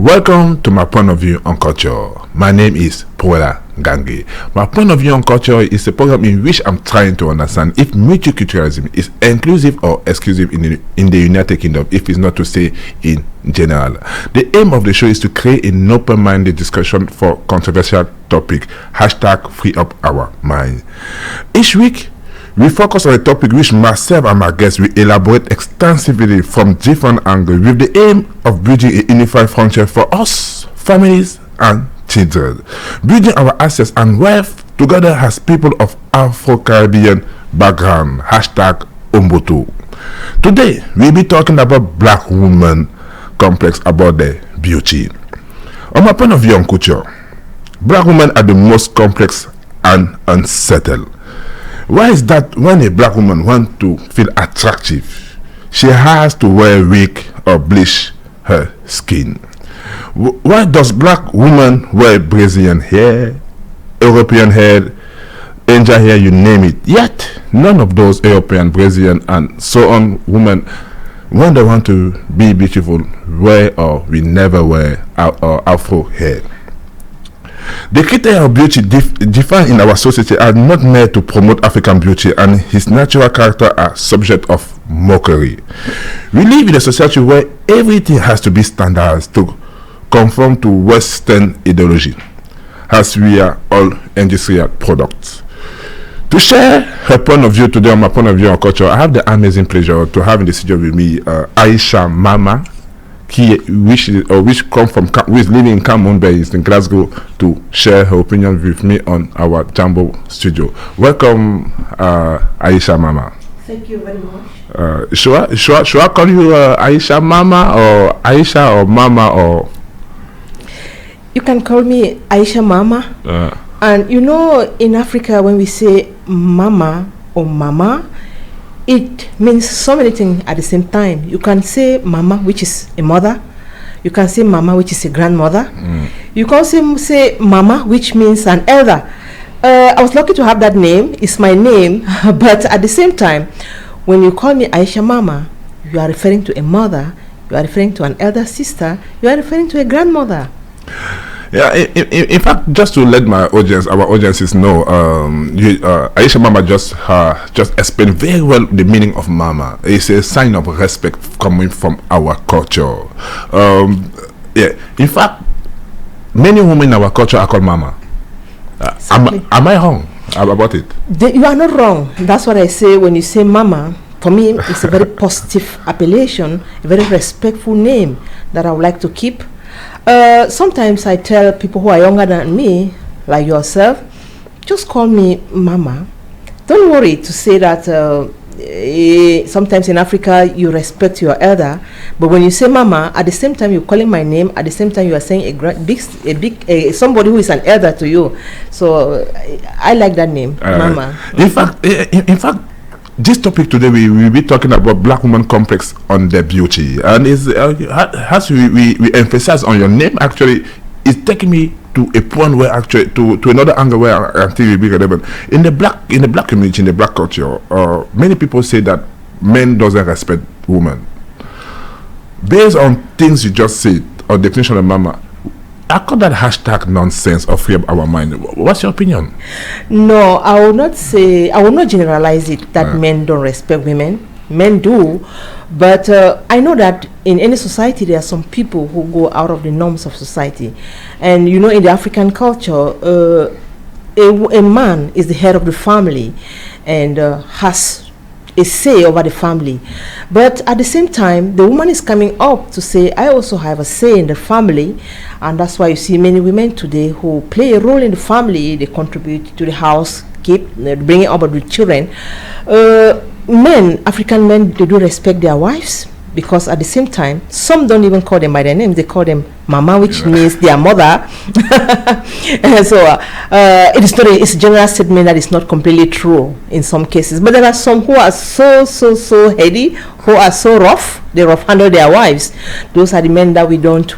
Welcome to my point of view on culture. My name is Puela Gangi. My point of view on culture is a program in which I'm trying to understand if multiculturalism is inclusive or exclusive in the United Kingdom, if it's not to say in general. The aim of the show is to create an open-minded discussion for controversial topic. # free up our mind. Each week, we focus on a topic which myself and my guests will elaborate extensively from different angles with the aim of building a unified frontier for us, families and children, building our assets and wealth together as people of Afro-Caribbean background. # Umbutu. Today, we'll be talking about black woman complex about their beauty. On my point of view on culture, black women are the most complex and unsettled. Why is that when a black woman wants to feel attractive, she has to wear a wig or bleach her skin? Why does black woman wear Brazilian hair, European hair, angel hair, you name it? Yet, none of those European, Brazilian, and so on women, when they want to be beautiful, wear or we never wear our Afro hair. The criteria of beauty defined in our society are not meant to promote African beauty, and his natural character are subject of mockery. We live in a society where everything has to be standardized to conform to Western ideology, as we are all industrial products. To share her point of view today on my point of view on culture, I have the amazing pleasure to have in the studio with me AISHA MAMAH, which is living in Cameroon based in Glasgow, to share her opinion with me on our Jumbo studio. Welcome, AISHA MAMAH. Thank you very much. Should I call you AISHA MAMAH or AISHA or Mama, or? You can call me AISHA MAMAH. And you know, in Africa, when we say mama or mama, it means so many things at the same time. You can say mama, which is a mother. You can say mama, which is a grandmother. You can also say mama, which means an elder. I was lucky to have that name. It's my name. But at the same time, when you call me AISHA MAMAH, you are referring to a mother, you are referring to an elder sister, you are referring to a grandmother. Yeah, in fact, just to let our audiences know, AISHA MAMAH just explained very well the meaning of mama. It's a sign of respect coming from our culture. In fact, many women in our culture are called mama. Am I wrong about it? You are not wrong. That's what I say when you say mama. For me, it's a very positive appellation, a very respectful name that I would like to keep. Sometimes I tell people who are younger than me, like yourself, just call me mama. Don't worry to say that sometimes in Africa you respect your elder, but when you say mama, at the same time you're calling my name, at the same time you are saying a somebody who is an elder to you. So I like that name, mama. In fact, this topic today we will be talking about black woman complex on their beauty, and as we emphasize on your name, actually it's taking me to a point where actually to another angle where I think will be relevant in the black community, in the black culture. Many people say that men doesn't respect women based on things you just said or definition of mama. I call that # nonsense or free up our mind. What's your opinion? No, I will not generalize it that men don't respect women. Men do, but I know that in any society there are some people who go out of the norms of society. And you know, in the African culture, a man is the head of the family and has a say over the family, but at the same time the woman is coming up to say, I also have a say in the family. And that's why you see many women today who play a role in the family. They contribute to the house, bringing up the children. African men, they do respect their wives, because at the same time some don't even call them by their names. They call them mama, which means their mother. And so it's a general statement that is not completely true in some cases, but there are some who are so heady, who are so rough. They rough handle their wives. Those are the men that we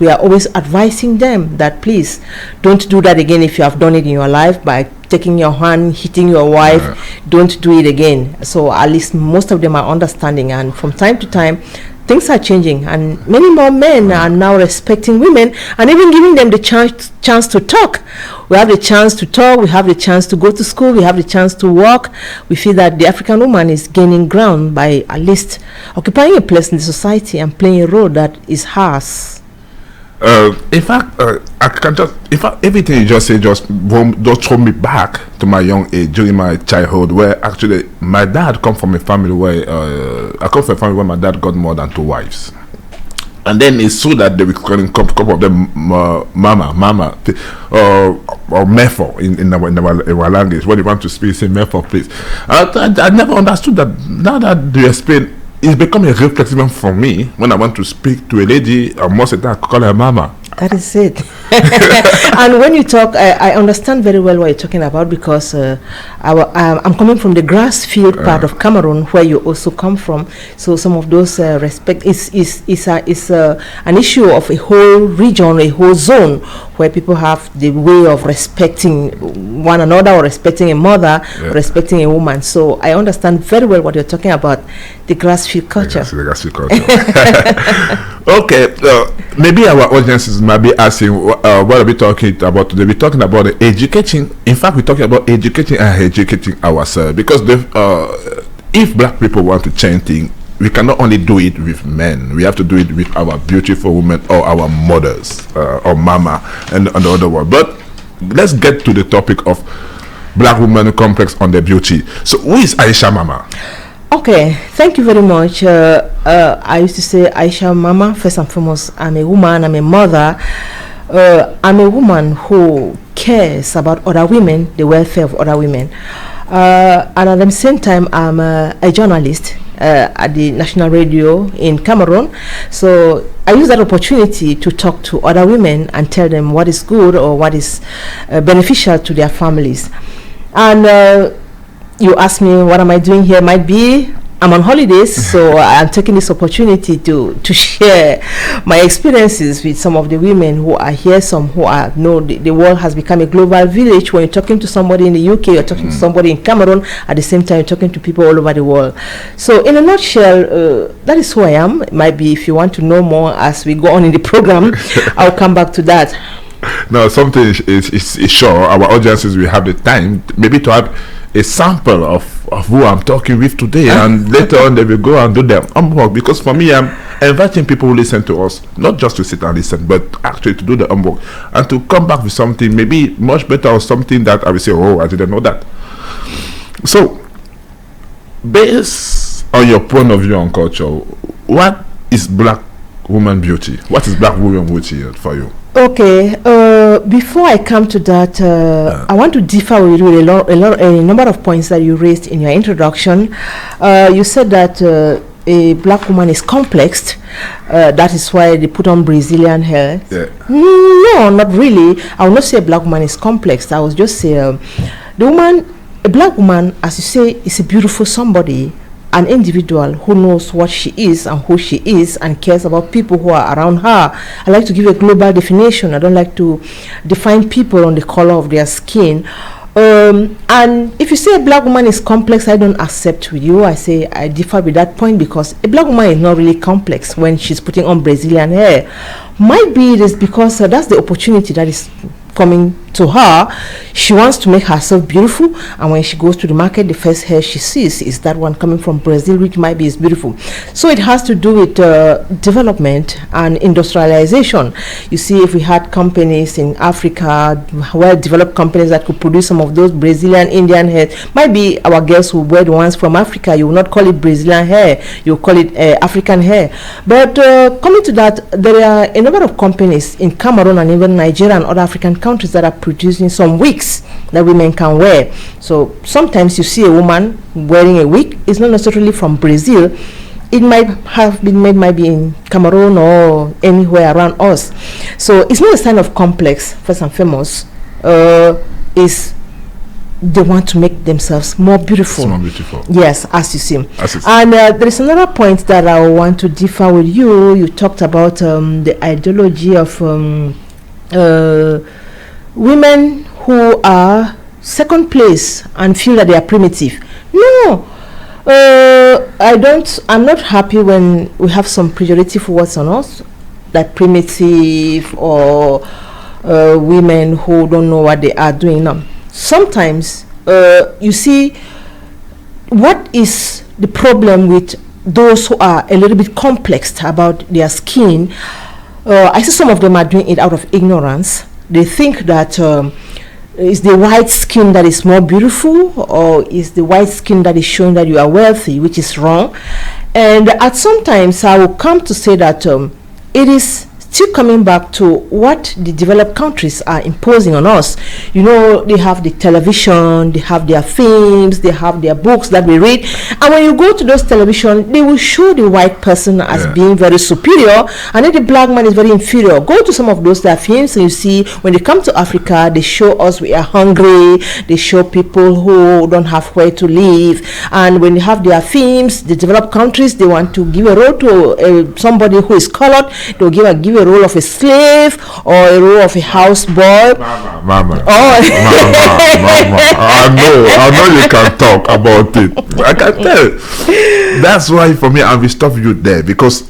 are always advising them that please don't do that again. If you have done it in your life by taking your hand, hitting your wife, don't do it again. So at least most of them are understanding, and from time to time things are changing, and many more men are now respecting women and even giving them the chance to talk. We have the chance to talk, we have the chance to go to school, we have the chance to work. We feel that the African woman is gaining ground by at least occupying a place in the society and playing a role that is hers. In fact, I can just, in fact, everything you just say just throw me back to my young age, during my childhood, where actually my dad come from a family where I come from a family where my dad got more than 2 wives, and then it's true that they were calling a couple of them mama or mefo in our language. When you want to speak, say mefo, please. I never understood that. Now that you explain, it's become a reflex even for me. When I want to speak to a lady, most of the time I call her mama. That is it. And when you talk, I understand very well what you're talking about, because I'm coming from the grass field part of Cameroon, where you also come from. So some of those respect is an issue of a whole region, a whole zone, where people have the way of respecting one another, or respecting a mother, respecting a woman. So I understand very well what you're talking about, the grass field culture. The grass field culture. Okay, maybe our audiences might be asking, what are we talking about today? We're talking about educating. In fact, we're talking about educating and educating ourselves, because if black people want to change things, we cannot only do it with men. We have to do it with our beautiful women, or our mothers, or mama, and the other one. But let's get to the topic of black women complex on their beauty. So who is AISHA Mamah? Okay, thank you very much. I used to say AISHA Mamah. First and foremost, I'm a woman, I'm a mother. I'm a woman who cares about other women, the welfare of other women. And at the same time, I'm a journalist at the national radio in Cameroon. So I use that opportunity to talk to other women and tell them what is good or what is beneficial to their families. And you ask me, what am I doing here? Might be I'm on holidays, so I'm taking this opportunity to share my experiences with some of the women who are here, some who are the world has become a global village. When you're talking to somebody in the UK, you're talking to somebody in Cameroon, at the same time you're talking to people all over the world. So in a nutshell, that is who I am. It might be, if you want to know more as we go on in the program, I'll come back to that. Now, something is sure, our audiences will have the time maybe to have a sample of who I'm talking with today, and later on they will go and do their homework. Because for me, I'm inviting people who listen to us not just to sit and listen, but actually to do the homework and to come back with something maybe much better, or something that I will say, oh, I didn't know that. So, based on your point of view on culture, what is black woman beauty? What is black woman beauty for you? Okay, before I come to that, I want to differ with you a number of points that you raised in your introduction. You said that a black woman is complex. That is why they put on Brazilian hair. Yeah. No, not really. I will not say a black woman is complex. I will just say a black woman, as you say, is a beautiful somebody, an individual who knows what she is and who she is, and cares about people who are around her. I like to give a global definition. I don't like to define people on the color of their skin. And if you say a black woman is complex, I don't accept with you. I say I differ with that point, because a black woman is not really complex when she's putting on Brazilian hair. Might be it is because that's the opportunity that is coming to her. She wants to make herself beautiful, and when she goes to the market, the first hair she sees is that one coming from Brazil, which might be is beautiful. So it has to do with development and industrialization. You see, if we had companies in Africa, well-developed companies that could produce some of those Brazilian, Indian hair, might be our girls who wear the ones from Africa. You will not call it Brazilian hair, you will call it African hair. But coming to that, there are a number of companies in Cameroon and even Nigeria and other African countries that are producing some wigs that women can wear. So sometimes you see a woman wearing a wig. It's not necessarily from Brazil. It might have been made maybe in Cameroon or anywhere around us. So it's not a sign of complex, first and foremost. Is they want to make themselves more beautiful. More beautiful. Yes, as you see. And there is another point that I want to differ with you. You talked about the ideology of women who are second place and feel that they are primitive. No, I'm not happy when we have some pejorative words on us, like primitive or women who don't know what they are doing now. Sometimes, you see, what is the problem with those who are a little bit complex about their skin? I see some of them are doing it out of ignorance. They think that is the white skin that is more beautiful, or is the white skin that is showing that you are wealthy, which is wrong. And at sometimes I will come to say that it is still coming back to what the developed countries are imposing on us. You know, they have the television, they have their films, they have their books that we read, and when you go to those television, they will show the white person as being very superior, and then the black man is very inferior. Go to some of those their films and you see when they come to Africa, they show us we are hungry, they show people who don't have where to live. And when they have their films, the developed countries, they want to give a role to somebody who is colored. They'll give a role of a slave or a role of a houseboy. Mama. I know you can talk about it. I can tell. That's why for me I will stop you there, because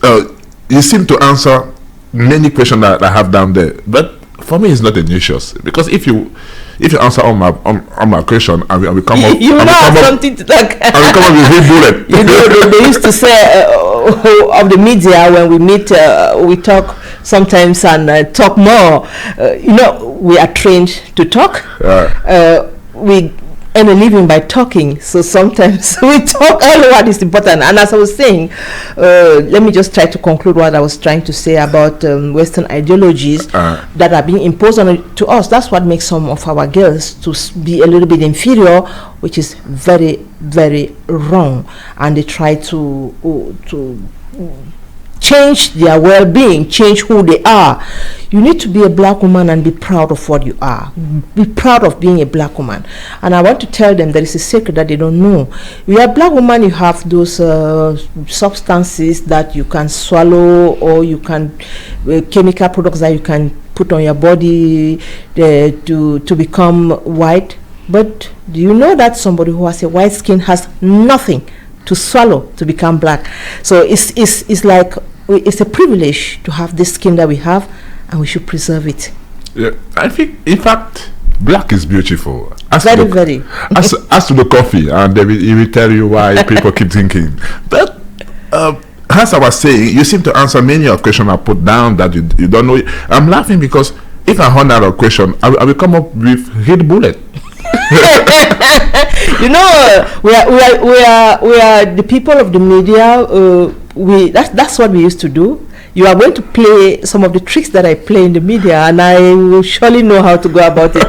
you seem to answer many questions that I have down there. But for me it's not an issue, because if you answer all my question, I will come up. You will have something to talk. I will come up with a bullet. You know, they used to say of the media, when we meet, we talk sometimes and talk more. You know, we are trained to talk. We earn a living by talking, so sometimes we talk all what is important. And as I was saying, let me just try to conclude what I was trying to say about Western ideologies that are being imposed to us. That's what makes some of our girls to be a little bit inferior, which is very, very wrong. And they try to change their well-being, change who they are. You need to be a black woman and be proud of what you are. Be proud of being a black woman. And I want to tell them there is a secret that they don't know. You are a black woman, you have those substances that you can swallow, or you can chemical products that you can put on your body to become white. But do you know that somebody who has a white skin has nothing to swallow to become black? So it's like it's a privilege to have this skin that we have, and we should preserve it. Yeah, I think in fact black is beautiful. As to the coffee, and he will tell you why people keep drinking. But as I was saying, you seem to answer many of questions I put down that you don't know. I'm laughing because if I run out of question, I will come up with red bullet. You know, we are the people of the media. That's what we used to do. You are going to play some of the tricks that I play in the media, and I will surely know how to go about it.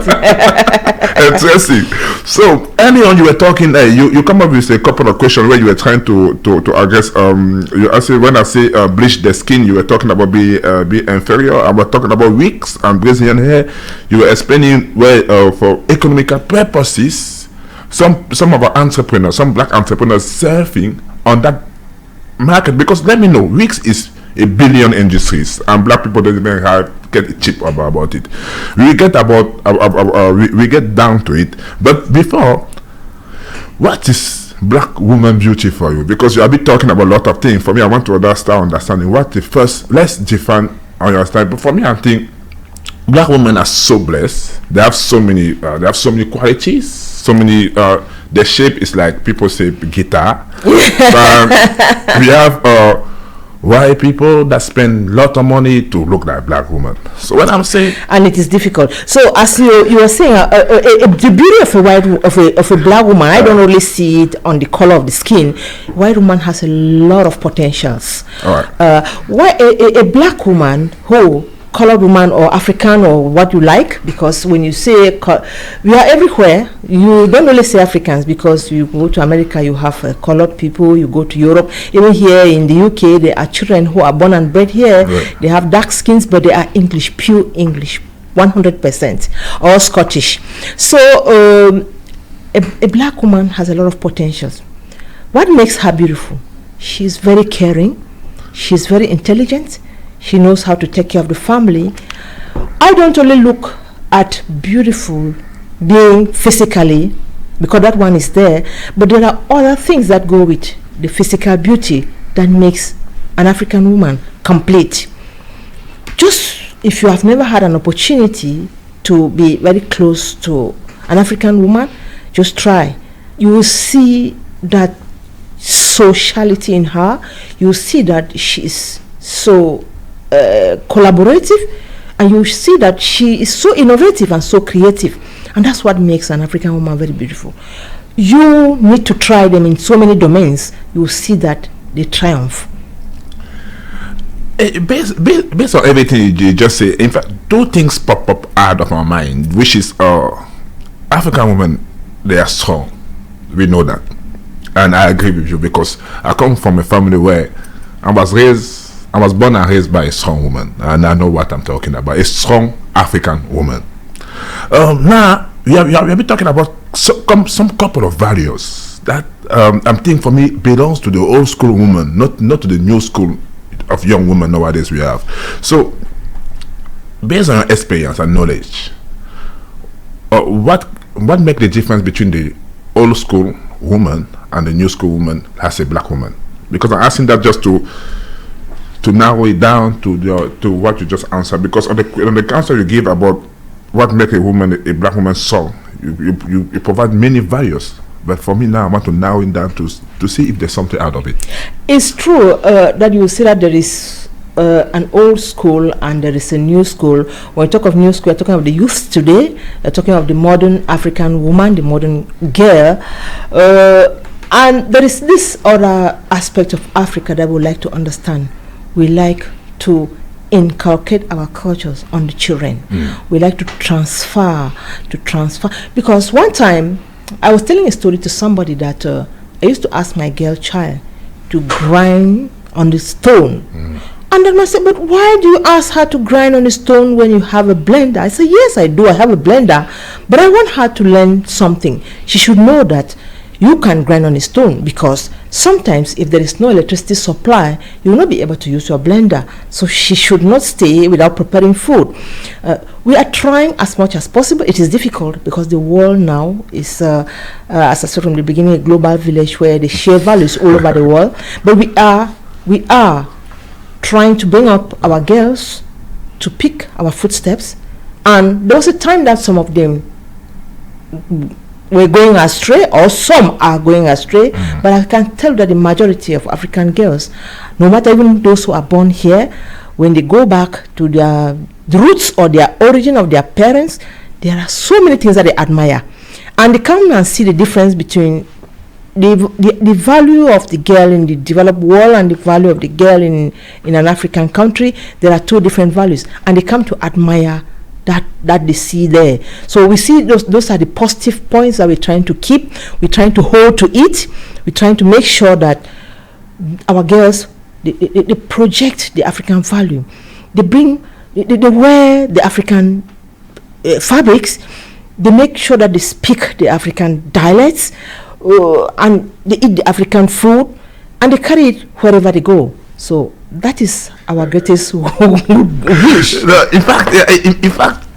Interesting. So earlier on, you were talking. You come up with a couple of questions where you were trying to address. When I say bleach the skin, you were talking about be inferior. I was talking about wigs and Brazilian hair. You were explaining where for economical purposes, some of our entrepreneurs, some black entrepreneurs, surfing on that market, because let me know, wigs is a billion industries, and black people don't even get cheap about it. We get we get down to it. But before, what is black woman beauty for you? Because you have been talking about a lot of things. For me, I want to understanding what the first. Let's define on your style. But for me, I think black women are so blessed. They have so many. They have so many qualities. So many. Their shape is like people say guitar. We have white people that spend a lot of money to look like black women. So what I'm saying, and it is difficult. So as you were saying, the beauty of a black woman, I don't only see it on the color of the skin. White woman has a lot of potentials. All right. Why a black woman who colored woman or African or what you like, because when you say we are everywhere, you don't only say Africans, because you go to America, you have colored people, you go to Europe, even here in the UK, there are children who are born and bred here. Right. They have dark skins, but they are English, pure English, 100%, or Scottish. So a black woman has a lot of potentials. What makes her beautiful? She's very caring, she's very intelligent, she knows how to take care of the family. I don't only look at beautiful being physically, because that one is there. But there are other things that go with the physical beauty that makes an African woman complete. Just if you have never had an opportunity to be very close to an African woman, just try. You will see that sociality in her. You will see that she is so collaborative, and you will see that she is so innovative and so creative. And that's what makes an African woman very beautiful. You need to try them in so many domains. You will see that they triumph. Based on everything you just say, in fact, two things pop up out of my mind, which is African women, they are strong. We know that. And I agree with you, because I come from a family where I was born and raised by a strong woman, and I know what I'm talking about. A strong African woman. Now we have been talking about some couple of values that I'm thinking for me belongs to the old school woman, not to the new school of young women nowadays we have. So based on your experience and knowledge, what makes the difference between the old school woman and the new school woman as a black woman? Because I'm asking that just to narrow it down to what you just answered, because on the answer you give about what makes a black woman strong, you provide many values. But for me now, I want to narrow it down to see if there's something out of it. It's true that you say that there is an old school and there is a new school. When we talk of new school, we're talking of the youth today. We're talking of the modern African woman, the modern girl. And there is this other aspect of Africa that we like to understand. We like to inculcate our cultures on the children. We like to transfer. Because one time, I was telling a story to somebody that I used to ask my girl child to grind on the stone. And then I said, but why do you ask her to grind on the stone when you have a blender? I said, yes, I do. I have a blender. But I want her to learn something. She should know that you can grind on a stone, because sometimes if there is no electricity supply, you will not be able to use your blender. So she should not stay without preparing food. We are trying as much as possible. It is difficult because the world now is, as I said from the beginning, a global village where they share values all over the world. But we are trying to bring up our girls to pick our footsteps. And there was a time that some of them were going astray, or some are going astray, but I can tell that the majority of African girls, no matter even those who are born here, when they go back to the roots or their origin of their parents, there are so many things that they admire, and they come and see the difference between the value of the girl in the developed world and the value of the girl in an African country. There are two different values, and they come to admire that they see there. So we see those are the positive points that we're trying to keep. We're trying to hold to it. We're trying to make sure that our girls, they project the African value. They wear the African fabrics. They make sure that they speak the African dialects, and they eat the African food, and they carry it wherever they go. So that is our greatest wish. In fact,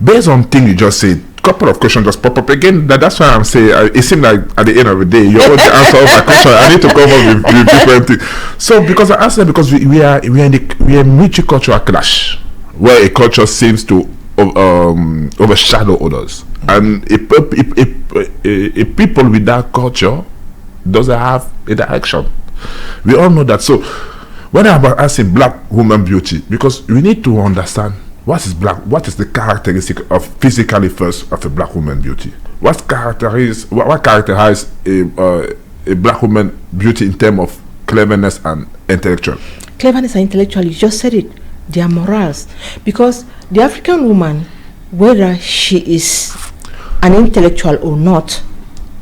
based on things you just said, couple of questions just pop up again. That's why I'm saying it seems like at the end of the day you always answer all my questions. I need to come up with different things. So because I answer, because we are multicultural clash, where a culture seems to overshadow others, and a people with that culture doesn't have a direction. We all know that. So when I'm asking black woman beauty, because we need to understand what is the characteristic of physically first of a black woman beauty. What characterizes a black woman beauty in terms of cleverness and intellectual? Cleverness and intellectual, you just said it. They are morals. Because the African woman, whether she is an intellectual or not,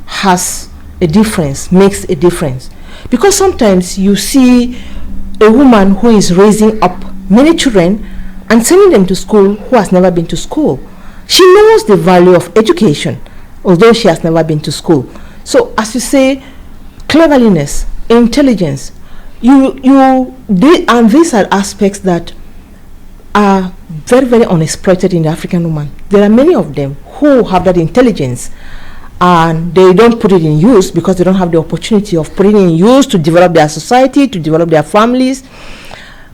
has a difference, makes a difference. Because sometimes you see a woman who is raising up many children and sending them to school who has never been to school. She knows the value of education, although she has never been to school. So as you say, cleverness, intelligence, and these are aspects that are very, very unexploited in the African woman. There are many of them who have that intelligence and they don't put it in use because they don't have the opportunity of putting it in use to develop their society, to develop their families.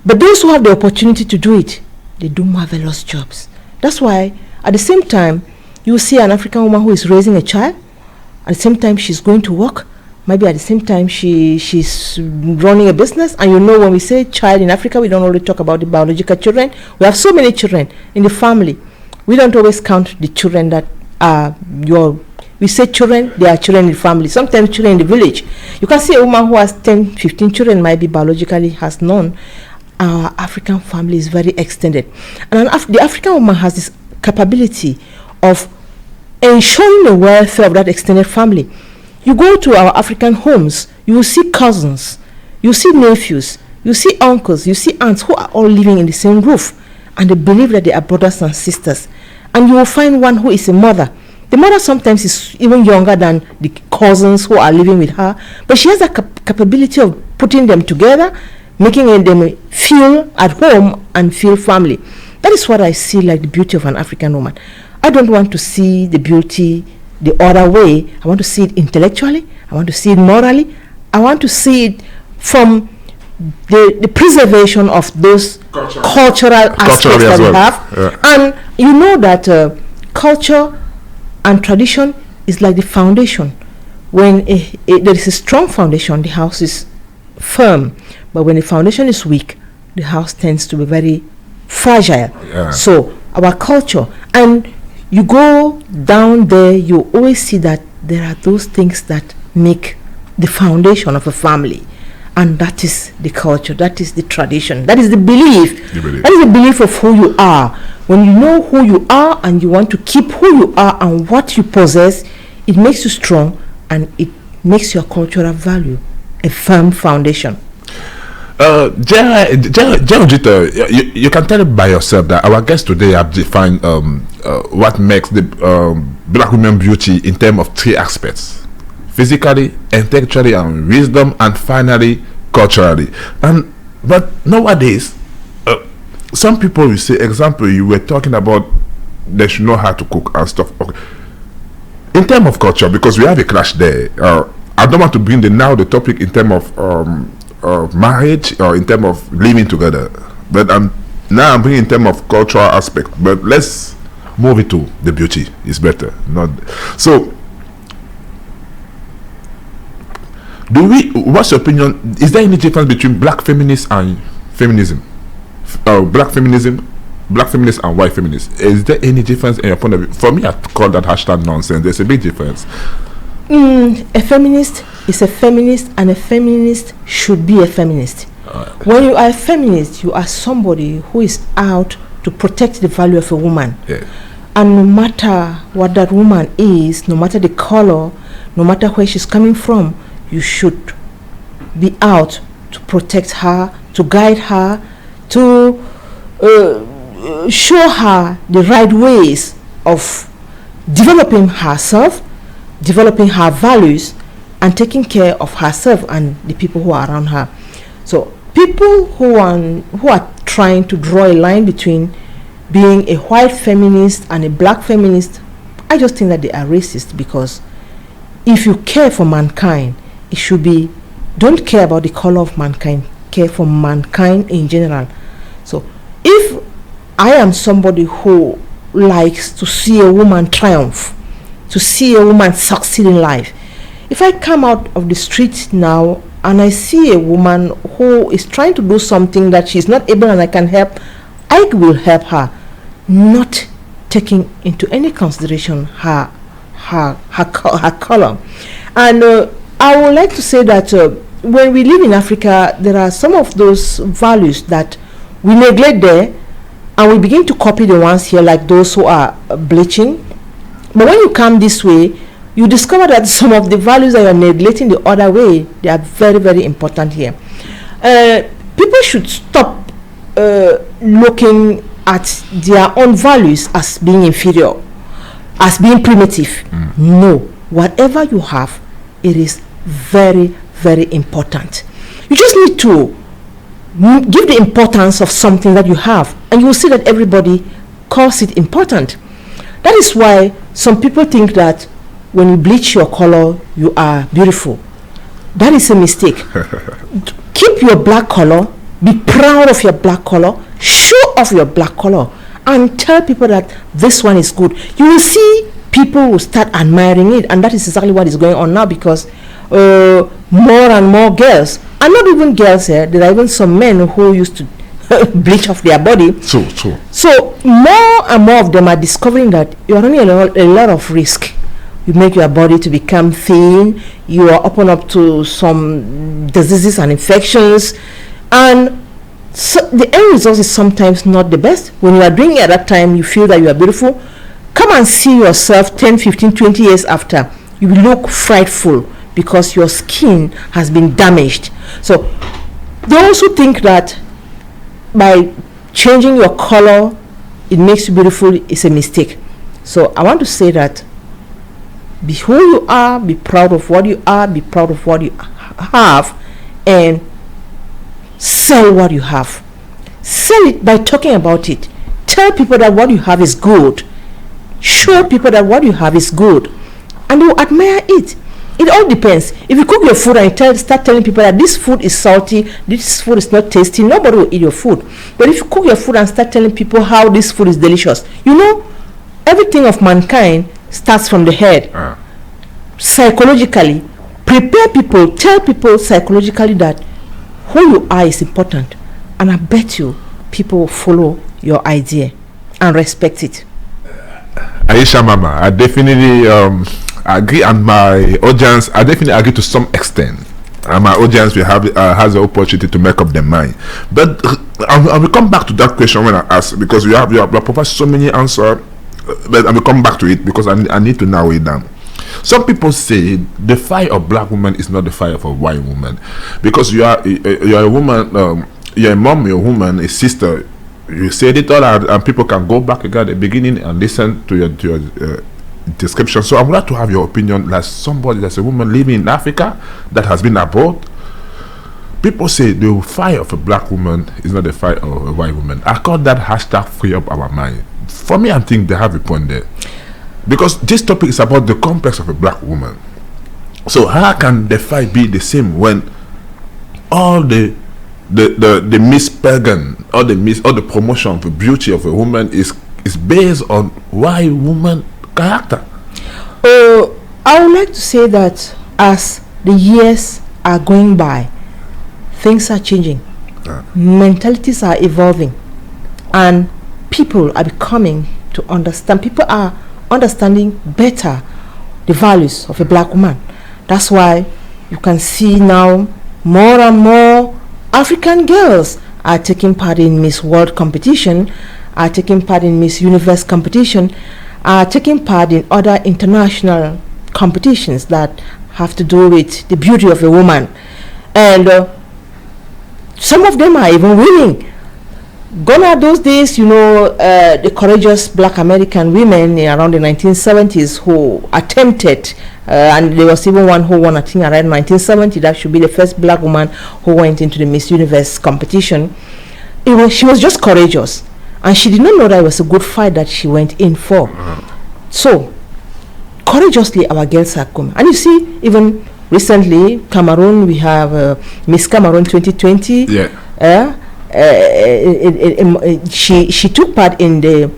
But those who have the opportunity to do it, they do marvelous jobs. That's why at the same time, you see an African woman who is raising a child. At the same time, she's going to work. Maybe at the same time, she's running a business. And you know, when we say child in Africa, we don't only talk about the biological children. We have so many children in the family. We don't always count the children that are we say children, they are children in the family. Sometimes children in the village. You can see a woman who has 10, 15 children, might be biologically has none. Our African family is very extended. And the African woman has this capability of ensuring the welfare of that extended family. You go to our African homes, you will see cousins, you see nephews, you see uncles, you see aunts who are all living in the same roof, and they believe that they are brothers and sisters. And you will find one who is a mother. The mother sometimes is even younger than the cousins who are living with her, but she has a capability of putting them together, making them feel at home and feel family. That is what I see like the beauty of an African woman. I don't want to see the beauty the other way. I want to see it intellectually. I want to see it morally. I want to see it from the preservation of those cultural aspects that we have. Yeah. And you know that culture and tradition is like the foundation. When there is a strong foundation, the house is firm. But when the foundation is weak, the house tends to be very fragile. Yeah. So our culture, and you go down there, you always see that there are those things that make the foundation of a family. And that is the culture, that is the tradition, that is the belief. That is the belief of who you are. When you know who you are and you want to keep who you are and what you possess, it makes you strong and it makes your cultural value a firm foundation. Jita, you can tell it by yourself that our guests today have defined what makes the black women beauty in terms of three aspects: physically, intellectually, and wisdom, and finally culturally. But nowadays, some people will say, example, you were talking about they should know how to cook and stuff. Okay. In terms of culture, because we have a clash there, I don't want to bring the topic in terms of marriage or in terms of living together, but I'm bringing in terms of cultural aspect. But let's move it to the beauty. It's better, not so. What's your opinion? Is there any difference between black feminists and feminism? Black feminists and white feminists. Is there any difference in your point of view? For me, I call that hashtag nonsense. There's a big difference. A feminist is a feminist, and a feminist should be a feminist. When you are a feminist, you are somebody who is out to protect the value of a woman. Yeah. And no matter what that woman is, no matter the color, no matter where she's coming from, you should be out to protect her, to guide her, to show her the right ways of developing herself, developing her values, and taking care of herself and the people who are around her. So people who are trying to draw a line between being a white feminist and a black feminist, I just think that they are racist, because if you care for mankind, it should be, don't care about the color of mankind, care for mankind in general. So if I am somebody who likes to see a woman triumph, to see a woman succeed in life, if I come out of the street now and I see a woman who is trying to do something that she's not able and I can help, I will help her, not taking into any consideration her color. And I would like to say that when we live in Africa, there are some of those values that we neglect there, and we begin to copy the ones here, like those who are bleaching. But when you come this way, you discover that some of the values that you are neglecting the other way, they are very, very important here. People should stop looking at their own values as being inferior, as being primitive. No, whatever you have, it is very, very important. You just need to give the importance of something that you have, and you will see that everybody calls it important. That is why some people think that when you bleach your color, you are beautiful. That is a mistake. Keep your black color, be proud of your black color, show off your black color, and tell people that this one is good. You will see people will start admiring it, and that is exactly what is going on now, because more and more girls, and not even girls here, there are even some men who used to bleach off their body. So more and more of them are discovering that you are running a lot of risk. You make your body to become thin, you are open up to some diseases and infections, and so the end result is sometimes not the best. When you are doing it at that time, you feel that you are beautiful. Come and see yourself 10, 15, 20 years after. You will look frightful because your skin has been damaged. So those who think that by changing your color it makes you beautiful is a mistake. So I want to say that be who you are, be proud of what you are, be proud of what you have, and sell what you have. Sell it by talking about it. Tell people that what you have is good. Show people that what you have is good, and they will admire it. It all depends. If you cook your food and start telling people that this food is salty, this food is not tasty, nobody will eat your food. But if you cook your food and start telling people how this food is delicious, you know, everything of mankind starts from the head. Psychologically, prepare people, tell people psychologically that who you are is important, and I bet you people will follow your idea and respect it. AISHA Mamah, I definitely agree, and my audience, I definitely agree to some extent, and my audience will have has the opportunity to make up their mind. But I will come back to that question when I ask, because you have provided so many answers. But I will come back to it because I need to narrow it down. Some people say the fire of black woman is not the fire of a white woman, because you are a woman, you're a mom, you're a woman, a sister. You said it all, and people can go back again at the beginning and listen to your description. So I would like to have your opinion as somebody that's a woman living in Africa that has been abroad. People say the fire of a black woman is not the fire of a white woman. I call that hashtag free up our mind. For me, I think they have a point there, because this topic is about the complex of a black woman. So how can the fight be the same when all the Miss Pagan, all the promotion of the beauty of a woman is based on white woman character? I would like to say that as the years are going by, things are changing, mentalities are evolving, and people are becoming to understand. People are understanding better the values of a black woman. That's why you can see now more and more African girls are taking part in Miss World competition, are taking part in Miss Universe competition, are taking part in other international competitions that have to do with the beauty of a woman, and some of them are even winning. Gone are those days, you know, the courageous black American women around the 1970s who attempted, and there was even one who won, I think, around 1970. That should be the first black woman who went into the Miss Universe competition. She was just courageous, and she did not know that it was a good fight that she went in for. So, courageously, our girls are coming. And you see, even recently, Cameroon, we have Miss Cameroon 2020. Yeah. She took part in the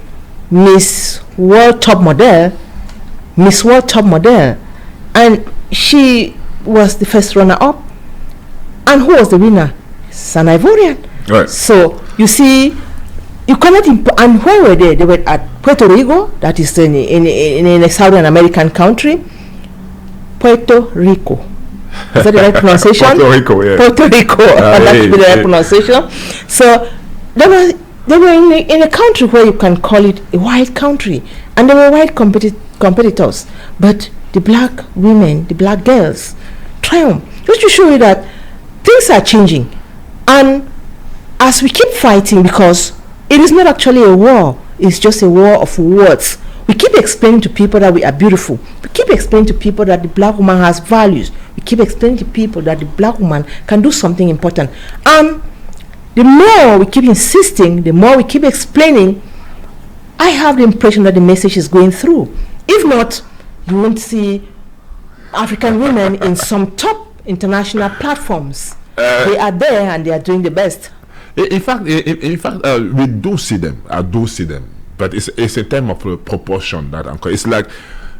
Miss World Top Model, and she was the first runner-up. And who was the winner? It's an Ivorian. Right. So you see, you cannot and where were they? They were at Puerto Rico, that is in a Southern American country. Puerto Rico. Is that the right pronunciation? Puerto Rico, yeah. Puerto Rico, that should be the right pronunciation. So they were in a country where you can call it a white country, and they were white competitors. But the black women, the black girls, triumph. Just to show you that things are changing, and as we keep fighting, because it is not actually a war, it's just a war of words. We keep explaining to people that we are beautiful. We keep explaining to people that the black woman has values. We keep explaining to people that the black woman can do something important. And the more we keep insisting, the more we keep explaining, I have the impression that the message is going through. If not, you won't see African women in some top international platforms. They are there and they are doing the best. In fact, we do see them. I do see them, but it's a term of proportion that it's like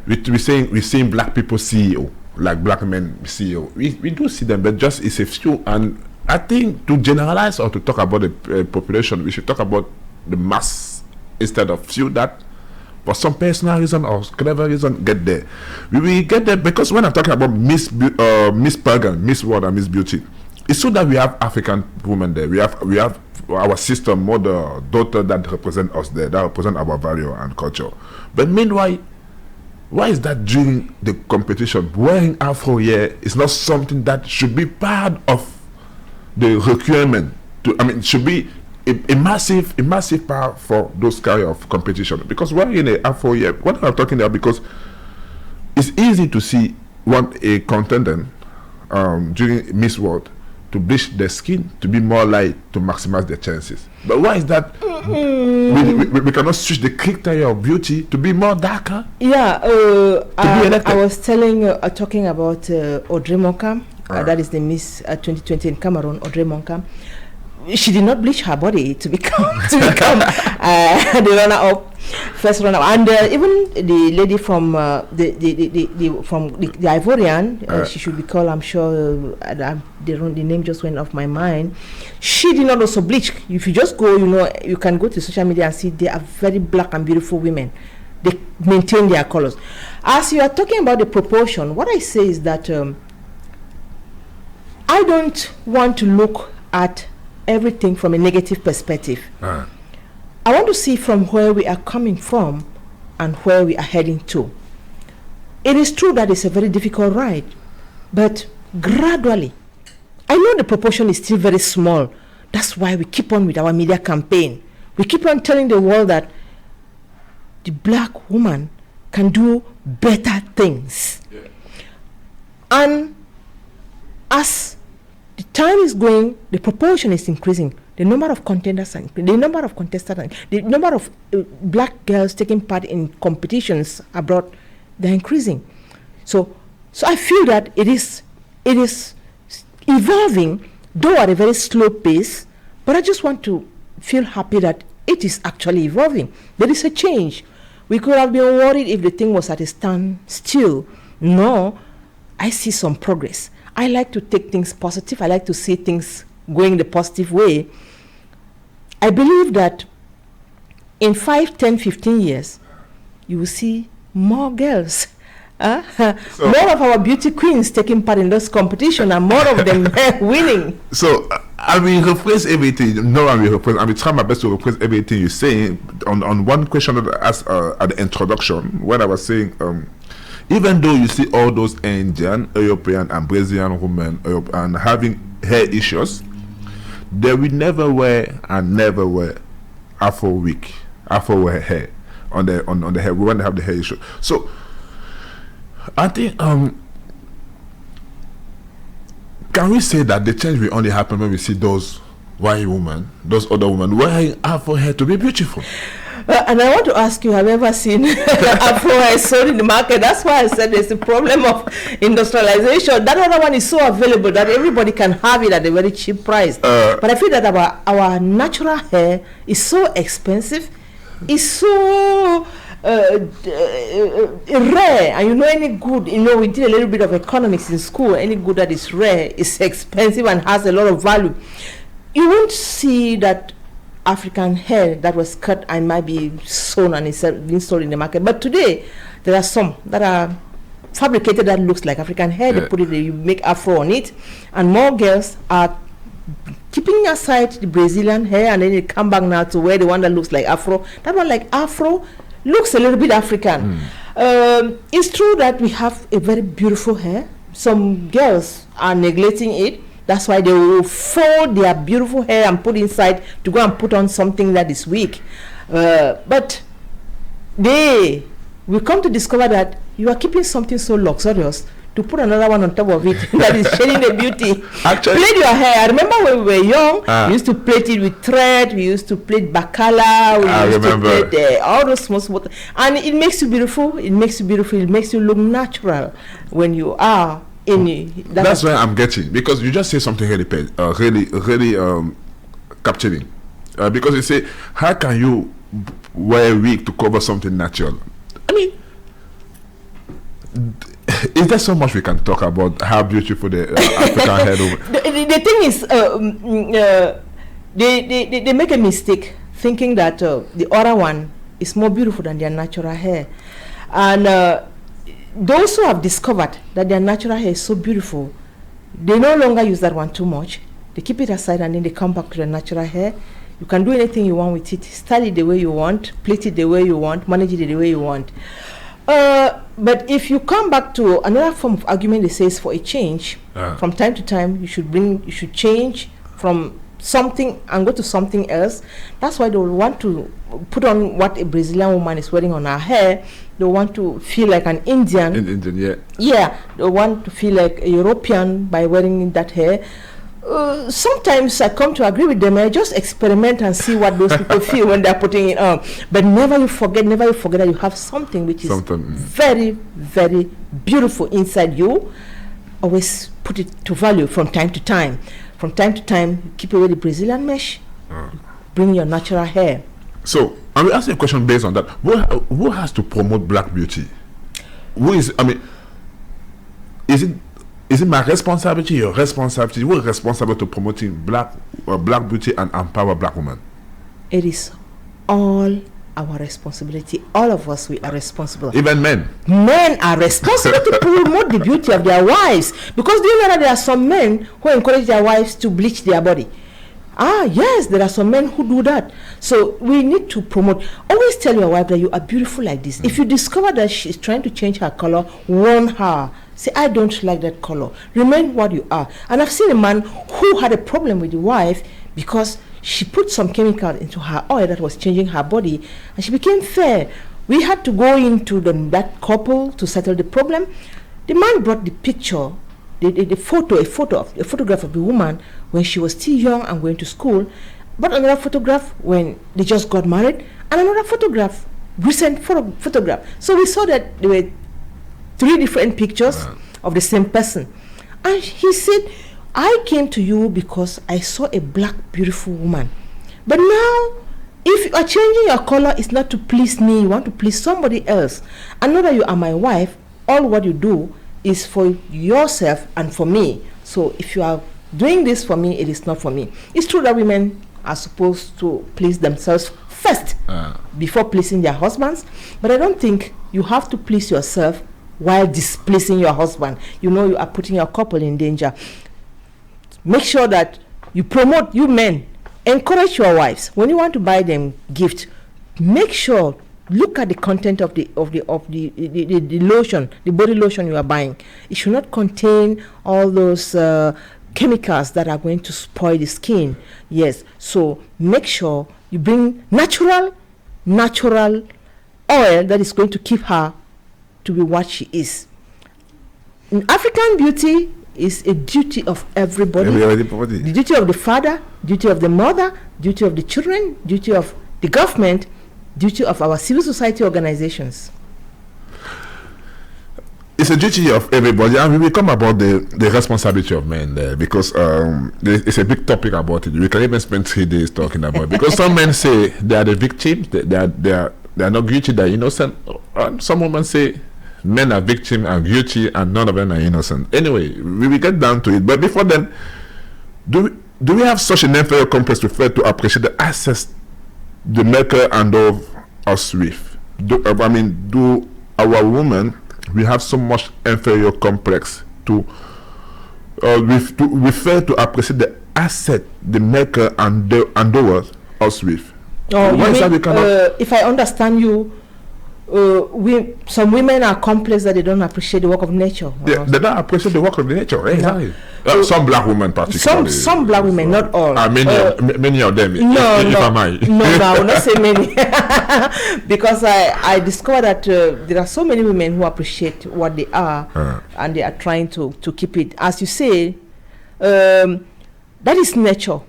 we're seeing black people CEO, like black men CEO. We do see them, but just it's a few. And I think to generalize or to talk about the population, we should talk about the mass instead of few that for some personal reason or clever reason get there. We will get there because when I'm talking about Miss Pagan, Miss World and Miss Beauty, it's true that we have African women there. We have our sister, mother, daughter that represent us there, that represent our value and culture. But meanwhile, why is that during the competition wearing Afro here is not something that should be part of the requirement? It should be a massive part for those kind of competition, because wearing an Afro here, what I'm talking about, because it's easy to see a contender during Miss World to bleach their skin to be more light to maximize their chances. But why is that? We cannot switch the criteria of beauty to be more darker. Yeah, I was talking about Audrey Monkam. That is the Miss 2020 in Cameroon, Audrey Monkam. She did not bleach her body to become the runner-up, first runner-up, and even the lady from the Ivorian, she should be called. I'm sure the name just went off my mind. She did not also bleach. If you just go, you can go to social media and see they are very black and beautiful women. They maintain their colors. As you are talking about the proportion, what I say is that I don't want to look at everything from a negative perspective. I want to see from where we are coming from and where we are heading to. It is true that it's a very difficult ride, but gradually, I know the proportion is still very small. That's why we keep on with our media campaign. We keep on telling the world that the black woman can do better things. Yeah. And as the time is going, the proportion is increasing. The number of contenders, the number of contestants, the number of black girls taking part in competitions abroad, they're increasing. So I feel that it is evolving, though at a very slow pace. But I just want to feel happy that it is actually evolving. There is a change. We could have been worried if the thing was at a standstill. No, I see some progress. I like to take things positive. I like to see things going the positive way. I believe that in 5, 10, 15 years, you will see more girls. More of our beauty queens taking part in those competitions and more of them winning. So I will rephrase everything. No, I will try my best to rephrase everything you're saying. On one question that I asked at the introduction, when I was saying, even though you see all those Indian, European, and Brazilian women and having hair issues, they will never wear Afro wig, Afro hair on the hair when they have the hair issue. So I think can we say that the change will only happen when we see those white women, those other women wearing Afro hair to be beautiful? And I want to ask you, have you ever seen Afro hair sold in the market? That's why I said there's a problem of industrialization. That other one is so available that everybody can have it at a very cheap price. But I feel that our natural hair is so expensive, it's so rare. And any good, we did a little bit of economics in school. Any good that is rare is expensive and has a lot of value. You won't see that African hair that was cut and might be sewn and is being sold in the market. But today, there are some that are fabricated that looks like African hair. They put it, you make Afro on it. And more girls are keeping aside the Brazilian hair and then they come back now to wear the one that looks like Afro. That one like Afro looks a little bit African. It's true that we have a very beautiful hair. Some girls are neglecting it. That's why they will fold their beautiful hair and put inside to go and put on something that is weak. But they will come to discover that you are keeping something so luxurious to put another one on top of it that is shading the beauty. Actually, plait your hair. I remember when we were young, we used to plait it with thread, we used to plait bacala, we used to plait all those small, and it makes you beautiful. It makes you beautiful. It makes you look natural when you are in it. That's where I'm getting, because you just say something really capturing. Because you say, how can you wear a wig to cover something natural? I mean, is there so much we can talk about how beautiful the African hair is? The thing is, they make a mistake thinking that the other one is more beautiful than their natural hair. And those who have discovered that their natural hair is so beautiful, they no longer use that one too much. They keep it aside and then they come back to the natural hair. You can do anything you want with it, style it the way you want, plait it the way you want, manage it the way you want. But if you come back to another form of argument that says for a change, from time to time you should change from something and go to something else. That's why they will want to put on what a Brazilian woman is wearing on her hair. They want to feel like an Indian. Indian, yeah. Yeah, they want to feel like a European by wearing that hair. Sometimes I come to agree with them. I just experiment and see what those people feel when they're putting it on. But never you forget that you have something which is very, very beautiful inside you. Always put it to value from time to time. From time to time, keep away the Brazilian mesh. Bring your natural hair. So, I will ask you a question based on that. Who has to promote black beauty? Who is? I mean, is it my responsibility, your responsibility? Who is responsible to promoting black beauty and empower black women? It is all our responsibility. All of us, we are responsible. Even men. Men are responsible to promote the beauty of their wives. Because do you know that there are some men who encourage their wives to bleach their body? Yes, there are some men who do that. So we need to promote. Always tell your wife that you are beautiful like this. If you discover that she's trying to change her color, warn her. Say, I don't like that color. Remain what you are. And I've seen a man who had a problem with the wife because she put some chemical into her oil that was changing her body, and she became fair. We had to go into that couple to settle the problem. The man brought the picture, a photograph of the woman when she was still young and going to school, but another photograph when they just got married, and another photograph, recent photograph. So we saw that there were 3 different pictures of the same person. And he said, I came to you because I saw a black beautiful woman. But now, if you are changing your color, it's not to please me, you want to please somebody else. I know that you are my wife. All what you do is for yourself and for me. So if you are doing this for me, it is not for me. It's true that women are supposed to please themselves first before pleasing their husbands. But I don't think you have to please yourself while displeasing your husband. You know you are putting your couple in danger. Make sure that you promote, you men, encourage your wives. When you want to buy them gift, make sure, look at the content of the lotion, the body lotion you are buying. It should not contain all those chemicals that are going to spoil the skin. Yes, so make sure you bring natural oil that is going to keep her to be what she is. In African beauty is a duty of everybody. The duty of the father, duty of the mother, duty of the children, duty of the government, duty of our civil society organizations. It's a duty of everybody, and we will come about the responsibility of men there, because it's a big topic about it. We can even spend 3 days talking about it, because some men say they are the victims, they are not guilty, they are innocent. Some women say men are victims and guilty and none of them are innocent. Anyway, we will get down to it. But before then, do we have such an inferior complex to fail to appreciate the access the maker and of us with? Do our women, we have so much inferior complex to we fail to appreciate the asset the maker and us with? If I understand you, some women are complex that they don't appreciate the work of nature. They don't appreciate the work of nature. Exactly. Some black women, particularly. Some black women, not all. Many of them. No, if I might. No, I will not say many, because I discovered that there are so many women who appreciate what they are, and they are trying to keep it. As you say, that is nature.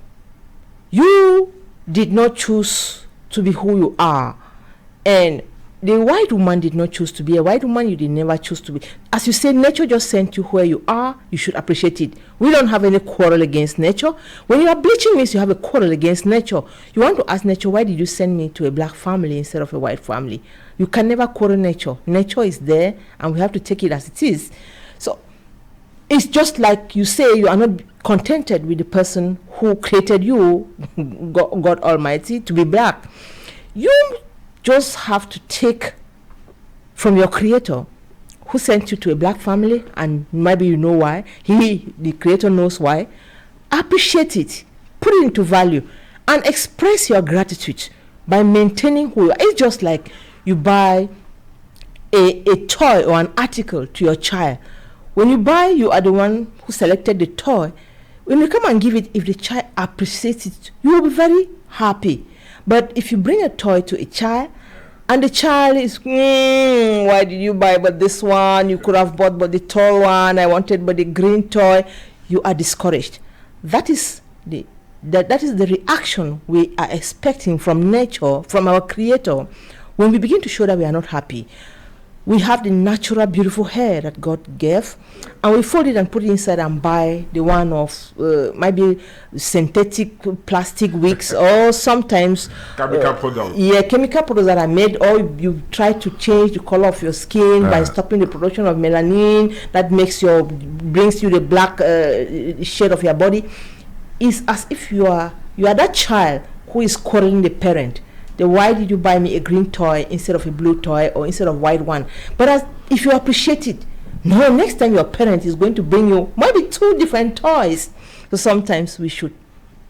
You did not choose to be who you are, and the white woman did not choose to be a white woman. You did never choose to be. As you say, nature just sent you where you are. You should appreciate it. We don't have any quarrel against nature. When you are bleaching means you have a quarrel against nature. You want to ask nature, why did you send me to a black family instead of a white family? You can never quarrel nature. Nature is there, and we have to take it as it is. So it's just like you say, you are not contented with the person who created you, God Almighty, to be black. You just have to take from your creator who sent you to a black family, and maybe you know why. The creator knows why. Appreciate it, put it into value, and express your gratitude by maintaining who you are. It's just like you buy a toy or an article to your child. When you buy, you are the one who selected the toy. When you come and give it, if the child appreciates it, you will be very happy. But if you bring a toy to a child, and the child is, why did you buy but this one? You could have bought but the tall one. I wanted but the green toy. You are discouraged. That is the reaction we are expecting from nature, from our creator. When we begin to show that we are not happy, we have the natural beautiful hair that God gave, and we fold it and put it inside and buy the one of maybe synthetic plastic wigs, or sometimes chemical products. Chemical products that are made, or you try to change the color of your skin by stopping the production of melanin that brings you the black shade of your body. It's as if you are that child who is quarreling the parent. Why did you buy me a green toy instead of a blue toy, or instead of white one? But if you appreciate it, next time your parent is going to bring you maybe 2 different toys. So sometimes we should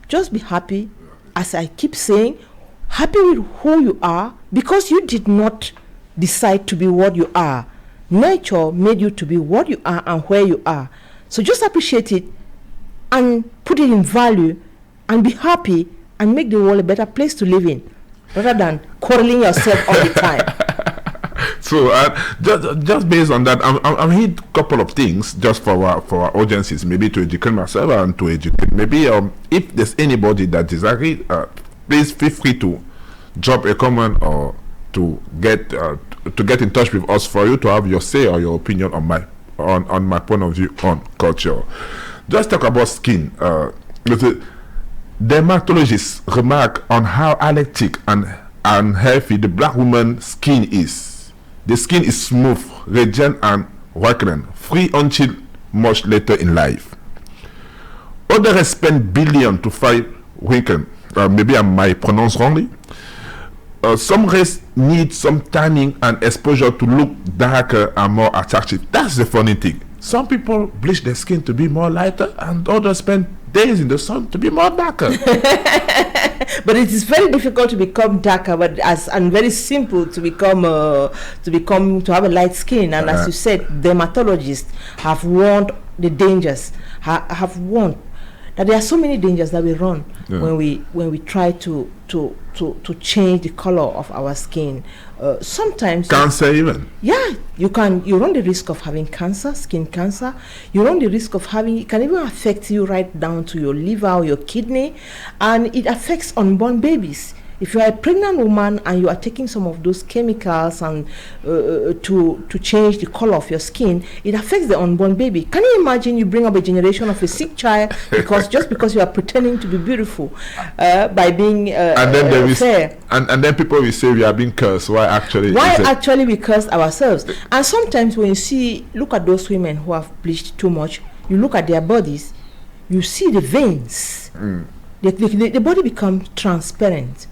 just be happy, as I keep saying, happy with who you are, because you did not decide to be what you are. Nature made you to be what you are and where you are. So just appreciate it and put it in value, and be happy, and make the world a better place to live in, rather than quarreling yourself all the time. So just based on that, I'm here a couple of things just for our audiences, maybe to educate myself and to educate. Maybe if there's anybody that disagree, please feel free to drop a comment, or to get in touch with us for you to have your say or your opinion on my point of view on culture. Just talk about skin. Dermatologists remark on how elastic and healthy the black woman's skin is. The skin is smooth, radiant, and whitening, free until much later in life. Others spend billions to fight wrinkles. Maybe I might pronounce wrongly. Some races need some tanning and exposure to look darker and more attractive. That's the funny thing. Some people bleach their skin to be more lighter, and others spend days in the sun to be more darker. But it is very difficult to become darker, and very simple to have a light skin. And as you said, dermatologists have warned the dangers. Have warned that there are so many dangers that we run when we try to change the color of our skin. Sometimes cancer, even. Yeah, you run the risk of having cancer, skin cancer. You run the risk of it can even affect you right down to your liver or your kidney, and it affects unborn babies. If you are a pregnant woman and you are taking some of those chemicals and to change the color of your skin, it affects the unborn baby. Can you imagine you bring up a generation of a sick child because you are pretending to be beautiful by being fair? And then people will say we are being cursed. Why actually we curse ourselves? And sometimes when you look at those women who have bleached too much, you look at their bodies, you see the veins. The body becomes transparent.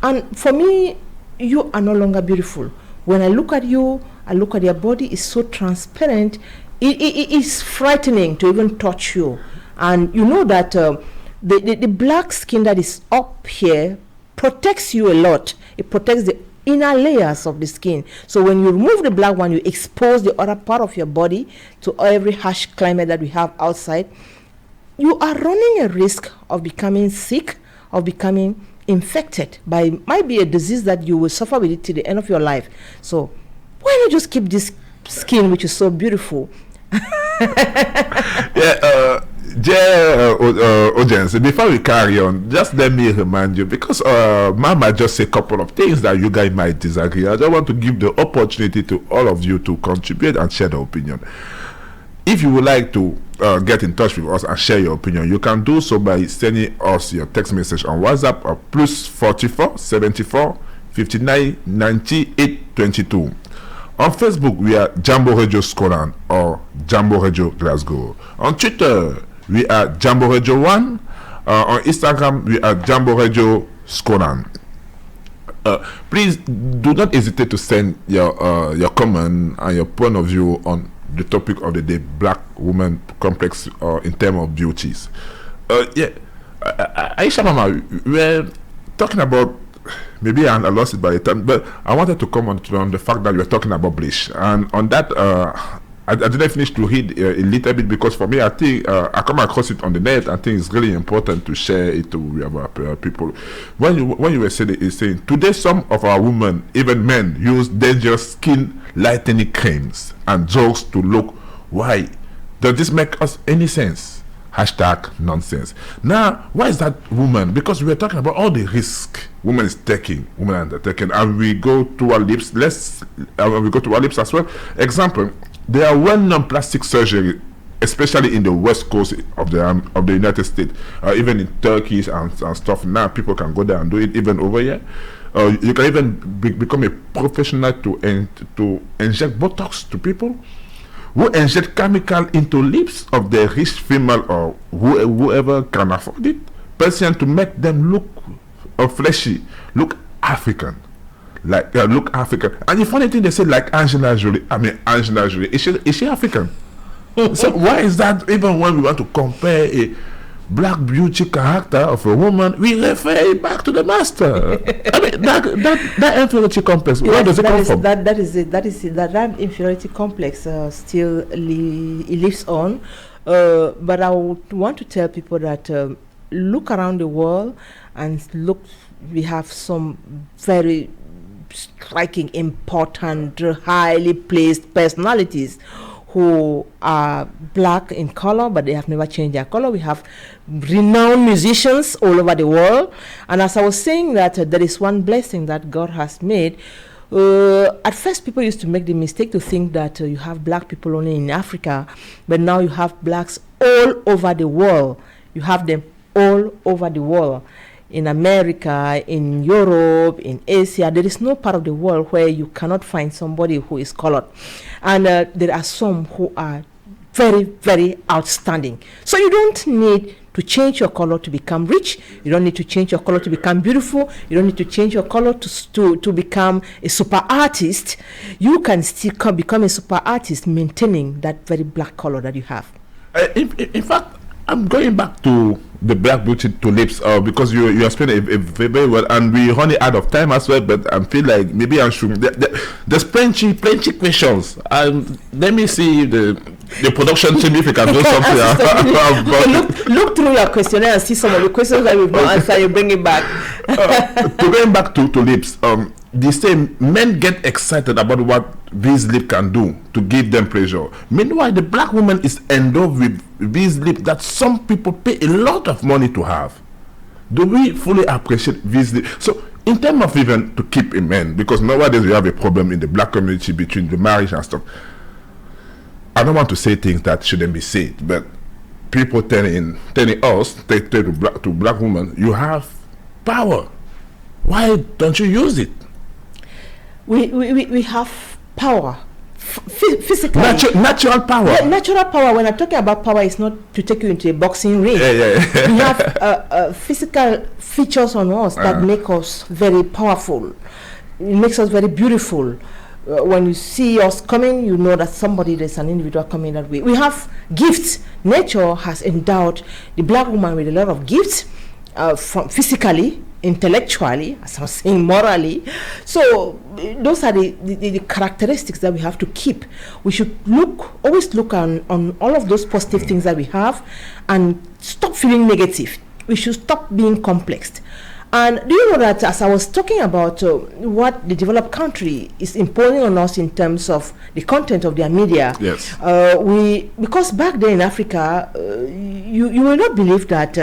And for me, you are no longer beautiful. When I look at you, I look at your body, it's so transparent. It is frightening to even touch you. And you know that the black skin that is up here protects you a lot. It protects the inner layers of the skin. So when you remove the black one, you expose the other part of your body to every harsh climate that we have outside. You are running a risk of becoming sick, of becoming infected by, might be a disease that you will suffer with it till the end of your life. So why not just keep this skin, which is so beautiful? Audience, before we carry on, just let me remind you, because Mama just said a couple of things that you guys might disagree. I just want to give the opportunity to all of you to contribute and share the opinion. If you would like to get in touch with us and share your opinion, you can do so by sending us your text message on WhatsApp or +44 74 59 98 22. On Facebook, we are Jambo Radio Scotland or Jambo Radio Glasgow. On Twitter, we are Jambo Radio 1. On Instagram, we are Jambo Radio Scotland. Please do not hesitate to send your comment and your point of view on the topic of the day, black woman complex in terms of beauties. AISHA Mamah, we're talking about, maybe I lost it by the time, but I wanted to comment on the fact that we were talking about bleach, and on that I didn't finish to read a little bit, because for me, I think I come across it on the net. I think it's really important to share it with our people. When you were saying today, some of our women, even men, use dangerous skin lightening creams and drugs to look white. Does this make us any sense? Hashtag nonsense. Now, why is that woman? Because we are talking about all the risk women is taking, women are undertaking, and we go to our lips. We go to our lips as well. Example: there are well-known plastic surgery, especially in the west coast of the United States, even in Turkey and stuff. Now people can go there and do it, even over here. You can even become a professional to inject Botox to people who inject chemical into lips of the rich female or whoever can afford it, person, to make them look fleshy, look African. Look African. And the funny thing, they say, like Angelina Jolie. I mean, Angelina Jolie, is she African? So why is that? Even when we want to compare a black beauty character of a woman, we refer it back to the master. I mean, that inferiority complex, where does it come from? That is it. That inferiority complex still lives on. But I would want to tell people that look around the world and look. We have some very striking, important, highly placed personalities who are black in color, but they have never changed their color. We have renowned musicians all over the world. And as I was saying, that there is one blessing that God has made. At first, people used to make the mistake to think that you have black people only in Africa, but now you have blacks all over the world. You have them all over the world. In America, in Europe, in Asia, there is no part of the world where you cannot find somebody who is colored. And there are some who are very, very outstanding. So you don't need to change your color to become rich. You don't need to change your color to become beautiful. You don't need to change your color to become a super artist. You can still become a super artist maintaining that very black color that you have. In fact, I'm going back to the black beauty tulips because you explained it very well, and we running out of time as well. But I feel like maybe I should. There's plenty questions. Let me see the production team if you can do something. Look through your questionnaire and see some of the questions that we've not answered. You bring it back. To going back to tulips, the same men get excited about what these lips can do to give them pleasure. Meanwhile, the black woman is endowed with these lips that some people pay a lot of money to have. Do we fully appreciate these lips? So, in terms of even to keep a man, because nowadays we have a problem in the black community between the marriage and stuff. I don't want to say things that shouldn't be said, but people telling us, to black women, you have power. Why don't you use it? We have power, physical, natural power. Yeah, natural power. When I'm talking about power, it's not to take you into a boxing ring. Yeah. We have physical features on us that make us very powerful. It makes us very beautiful. When you see us coming, you know that there's an individual coming that way. We have gifts. Nature has endowed the black woman with a lot of gifts. from physically, intellectually, as I was saying, morally. So those are the characteristics that we have to keep. We should always look on all of those positive things that we have and stop feeling negative. We should stop being complex. And do you know that as I was talking about what the developed country is imposing on us in terms of the content of their media, yes, because back there in Africa, you will not believe that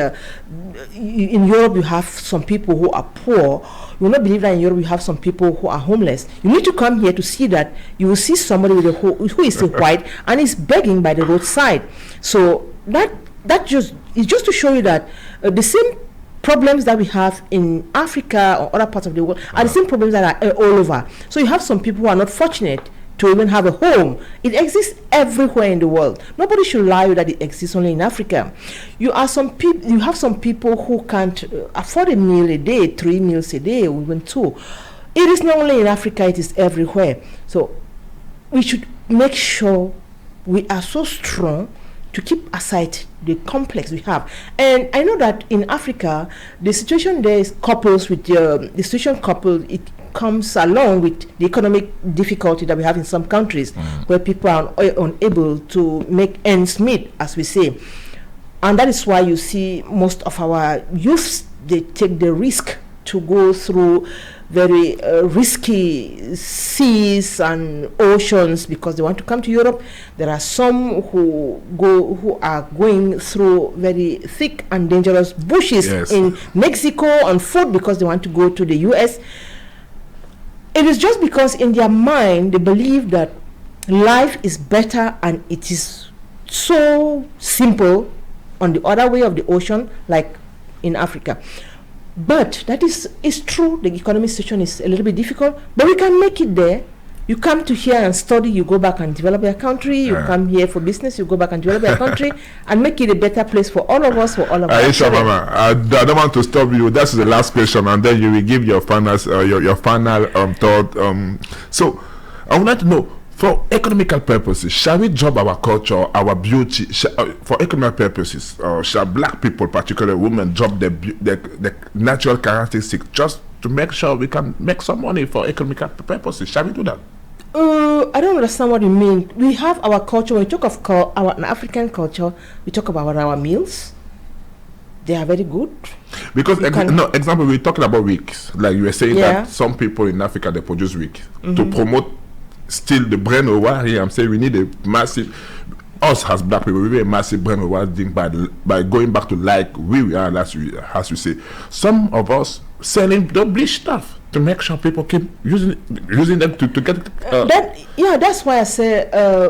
in Europe you have some people who are poor. You will not believe that in Europe you have some people who are homeless. You need to come here to see that. You will see somebody who is white and is begging by the roadside. So that just is just to show you that the same problems that we have in Africa or other parts of the world are the same problems that are all over. So you have some people who are not fortunate to even have a home. It exists everywhere in the world. Nobody should lie that it exists only in Africa. You have some people who can't afford a meal a day, 3 meals a day, or even 2. It is not only in Africa, it is everywhere. So we should make sure we are so strong to keep aside the complex we have. And I know that in Africa, the situation there is couples with the situation coupled, it comes along with the economic difficulty that we have in some countries where people are unable to make ends meet, as we say. And that is why you see most of our youths, they take the risk to go through very risky seas and oceans because they want to come to Europe. There are some who are going through very thick and dangerous bushes in Mexico on foot because they want to go to the US. It is just because in their mind they believe that life is better and it is so simple on the other way of the ocean, like in Africa. But that is true. The economic situation is a little bit difficult, but we can make it there. You come to here and study, you go back and develop your country. You come here for business, you go back and develop your country and make it a better place for all of us, for all of us. AISHA Mama, I don't want to stop you. That's the last question, and then you will give your final thought. So I would like to know, for economical purposes, shall we drop our culture, our beauty, for economic purposes, shall black people, particularly women, drop the natural characteristics just to make sure we can make some money for economical purposes? Shall we do that? I don't understand what you mean. We have our culture. When we talk of our African culture, we talk about our meals. They are very good. Because, example, we're talking about wigs. Like you were saying that some people in Africa, they produce wigs to promote still the brain over here. I'm saying we need a massive, us as black people, we need a massive brain over thing by going back to like we are, as we say. Some of us selling the bleached stuff to make sure people keep using them to get that's why I say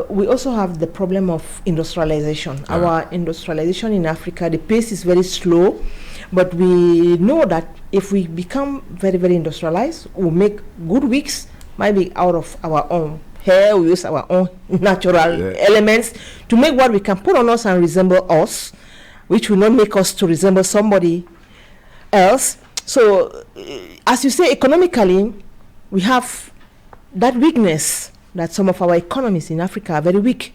we also have the problem of industrialization. Our industrialization in Africa, the pace is very slow, but we know that if we become very, very industrialized, we'll make good wigs, maybe out of our own hair. We use our own natural elements to make what we can put on us and resemble us, which will not make us to resemble somebody else. So as you say, economically, we have that weakness that some of our economies in Africa are very weak.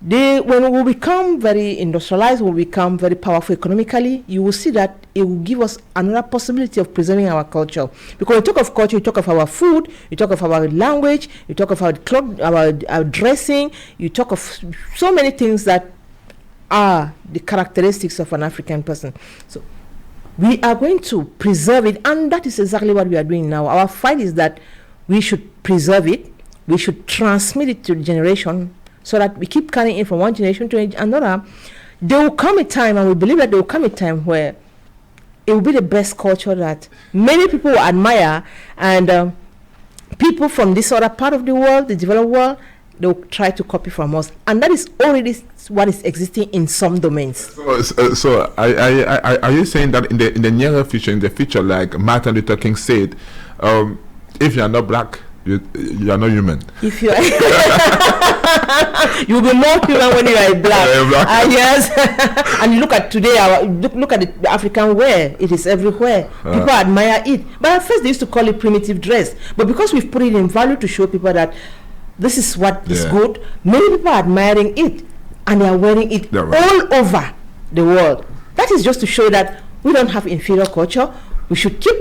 When we become very industrialized, when we become very powerful economically, you will see that it will give us another possibility of preserving our culture. Because when you talk of culture, you talk of our food, you talk of our language, you talk of our clothes, our dressing, you talk of so many things that are the characteristics of an African person. So we are going to preserve it, and that is exactly what we are doing now. Our fight is that we should preserve it, we should transmit it to the generation, so that we keep carrying it from one generation to another. There will come a time, and we believe that there will come a time where it will be the best culture that many people will admire, and people from this other part of the world, the developed world, they will try to copy from us. And that is already what is existing in some domains. So are you saying that in the nearer future, in the future, like Martin Luther King said, if you are not black, you are not human? If you are you'll be more human when you are black. Yes. And you look at today, look at the African wear. It is everywhere. People admire it. But at first they used to call it primitive dress. But because we've put it in value to show people that this is what is good, many people are admiring it, and they are wearing it all over the world. That is just to show that we don't have inferior culture. We should keep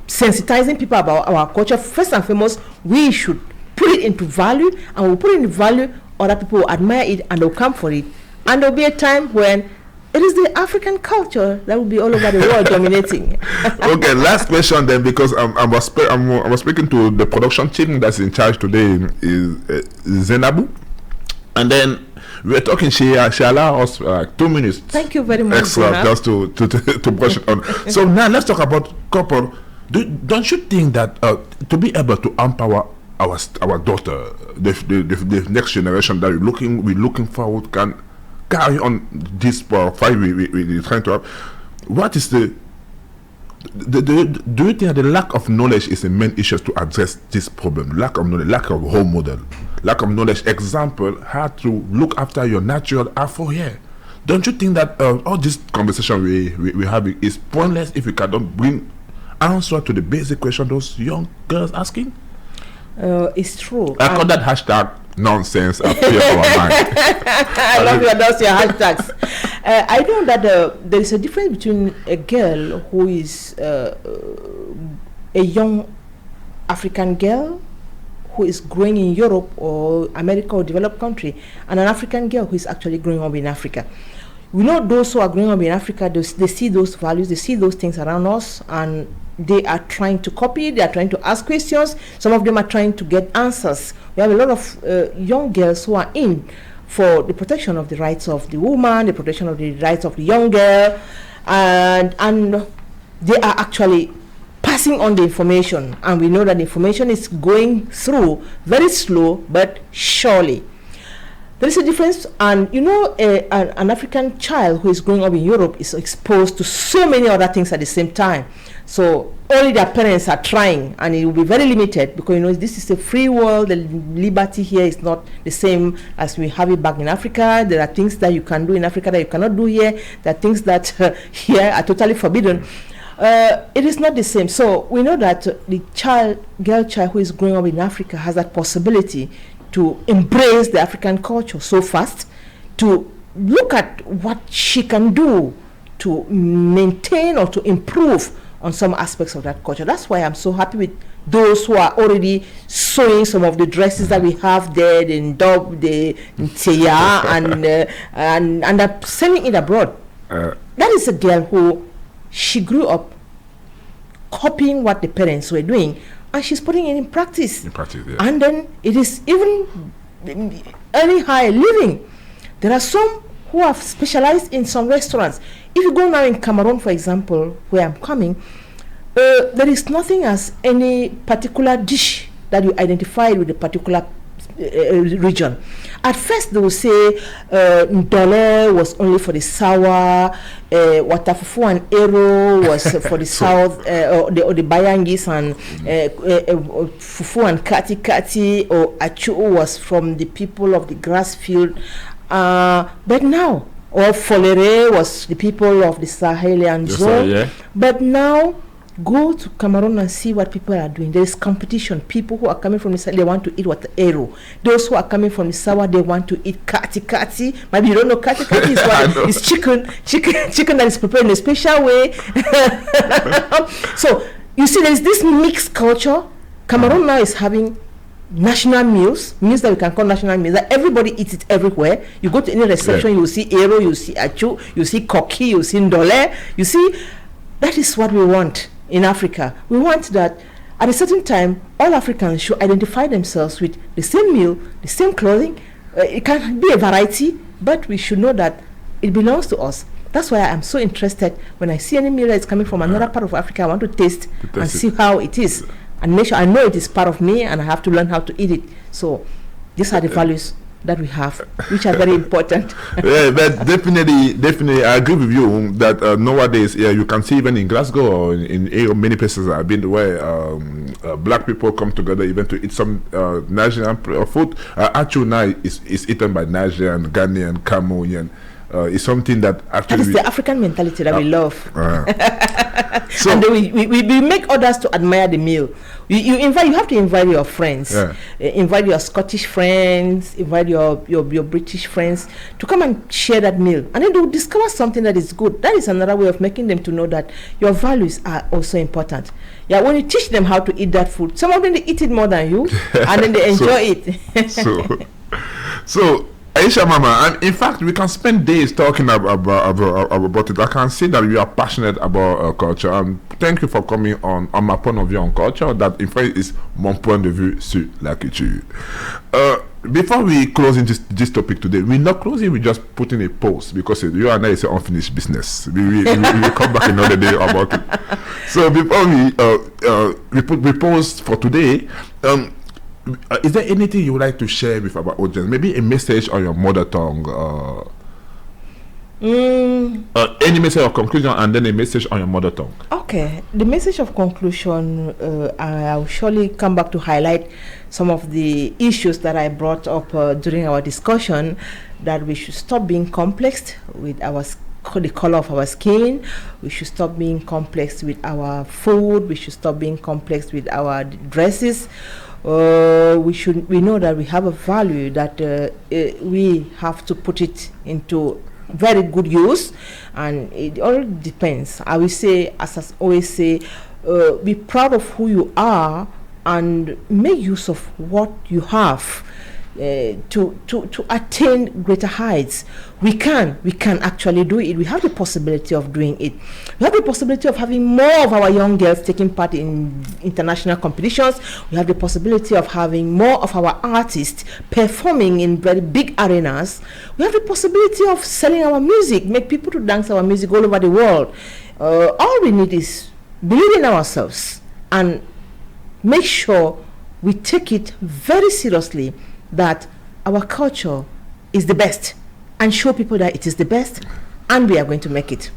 sensitizing people about our culture. First and foremost, we should put it into value, and we'll put it into value, other people will admire it and they'll come for it. And there'll be a time when it is the African culture that will be all over the world dominating. Okay, last question then, because I was speaking to the production team that's in charge today, is Zenabu, and then we were talking. She allowed us 2 minutes. Thank you very much, extra, Zena. just to brush it on. So now let's talk about couple. Don't you think that to be able to empower our daughter, the next generation that we're looking forward, can carry on this fight we're trying to have? What is do you think that the lack of knowledge is the main issue to address this problem? Lack of knowledge, lack of role model, lack of knowledge. Example, how to look after your natural Afro hair. Don't you think that all this conversation we have is pointless if we cannot bring answer to the basic question those young girls asking? It's true. I call that hashtag nonsense appear our mind. I love your hashtags. I know that there is a difference between a girl who is a young African girl who is growing in Europe or America or developed country, and an African girl who is actually growing up in Africa. We know those who are growing up in Africa, they see those values, they see those things around us, and they are trying to copy, they are trying to ask questions. Some of them are trying to get answers. We have a lot of young girls who are in for the protection of the rights of the woman, the protection of the rights of the young girl, and they are actually passing on the information. And we know that the information is going through very slow but surely. There is a difference, and you know, an African child who is growing up in Europe is exposed to so many other things at the same time. So only their parents are trying, and it will be very limited, because you know this is a free world. The liberty here is not the same as we have it back in Africa. There are things that you can do in Africa that you cannot do here. There are things that here are totally forbidden. It is not the same. So we know that the girl child who is growing up in Africa has that possibility to embrace the African culture so fast, to look at what she can do to maintain or to improve on some aspects of that culture. That's why I'm so happy with those who are already sewing some of the dresses that we have there, the Ndob, the Nteya, and are sending it abroad. That is a girl who, she grew up copying what the parents were doing, and she's putting it in practice. Yeah. And then it is even earning higher living. There are some who have specialized in some restaurants. If you go now in Cameroon, for example, where I'm coming, there is nothing as any particular dish that you identify with a particular region. At first they will say Ndole was only for the sour, Watafufu and Ero was for the south, or the Bayangis, and Fufu and Kati Kati or Achu was from the people of the grass field. But now, or Folere was the people of the Sahelian zone. Yeah. But now, go to Cameroon and see what people are doing. There is competition. People who are coming from the south, they want to eat what Ero. Those who are coming from the south, they want to eat Kati Kati. Maybe you don't know Kati Kati is what? It's chicken that is prepared in a special way. So you see, there is this mixed culture. Cameroon now is having national meals that we can call national meals, that everybody eats it everywhere. You go to any reception, you will see Ero, you see Achu, you see Koki, you see Ndole. You see, that is what we want in Africa. We want that at a certain time, all Africans should identify themselves with the same meal, the same clothing. It can be a variety, but we should know that it belongs to us. That's why I'm so interested when I see any meal that is coming from another part of Africa. I want to taste and see how it is, and make sure I know it is part of me, and I have to learn how to eat it. So these are the values that we have, which are very important. Yeah, but definitely, I agree with you that nowadays, you can see even in Glasgow or in many places I've been where black people come together even to eat some Nigerian food. Actually now is eaten by Nigerian, Ghanaian, Cameroonian, It's something that actually that is the African mentality that we love. So and then we make others to admire the meal. You have to invite your friends, invite your Scottish friends, invite your British friends to come and share that meal, and then they'll discover something that is good. That is another way of making them to know that your values are also important. Yeah, when you teach them how to eat that food, some of them they eat it more than you, and then they enjoy it. So AISHA Mamah, and in fact, we can spend days talking about it. I can see that you are passionate about culture, and thank you for coming on my point of view on culture. That in fact is mon point de vue sur la culture. Before we close into this topic today, we're not closing, we're just putting a pause because you and I is an unfinished business. We come back another day about it. So before we pause for today, is there anything you would like to share with our audience? Maybe a message on your mother tongue, any message of conclusion, and then a message on your mother tongue. Okay, the message of conclusion, I'll surely come back to highlight some of the issues that I brought up during our discussion, that we should stop being complex with the color of our skin. We should stop being complex with our food. We should stop being complex with our dresses. We know that we have a value that we have to put it into very good use, and it all depends. I will say, as I always say, be proud of who you are and make use of what you have to attain greater heights. We can actually do it. We have the possibility of doing it. We have the possibility of having more of our young girls taking part in international competitions. We have the possibility of having more of our artists performing in very big arenas. We have the possibility of selling our music, make people to dance our music all over the world. All we need is believe in ourselves and make sure we take it very seriously, that our culture is the best, and show people that it is the best, and we are going to make it.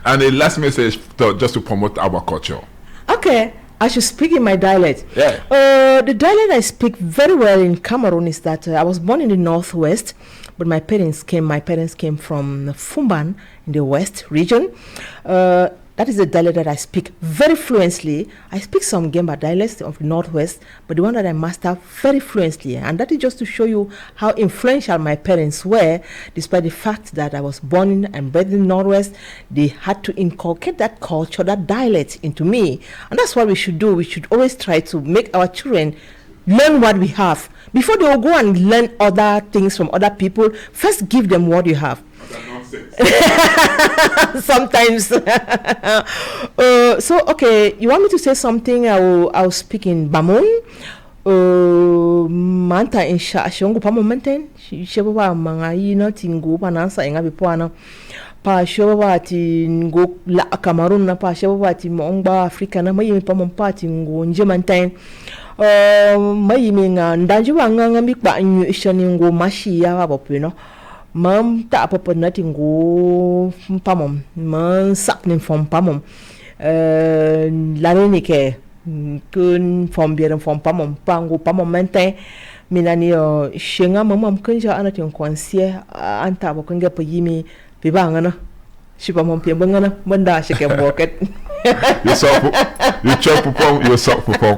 And a last message just to promote our culture. Okay, I should speak in my dialect. Yeah. The dialect I speak very well in Cameroon is that I was born in the northwest, but my parents came from Fumban in the west region. That is the dialect that I speak very fluently. I speak some Gemba dialects of the northwest, but the one that I master very fluently, and that is just to show you how influential my parents were. Despite the fact that I was born and bred in the northwest, they had to inculcate that culture, that dialect into me, and that's what we should do. We should always try to make our children learn what we have before they will go and learn other things from other people. First, give them what you have. Sometimes. So okay, you want me to say something? I'll speak in Bamun. Manta in shongo pa momenten sheba manga yino tingu panansa inga bipoana pa sheba ti ngo la Cameroon na pa sheba ti mongba Africa na mayi pa mompa ti ngo nje mantain mayi minga ndanju wanga mi kwa nyu ishoni ngo mashi ya bopino mam ta papa nati ngo pamom man sak nin fom pamom la ni ke kun fom bieren fom pamom pango pamom menten minani shenga mamam kunja anati konsie anta bo kunga pa yimi bi bangana shi pamom pe bangana banda shi ke boket you chop pupong, you suck pupong.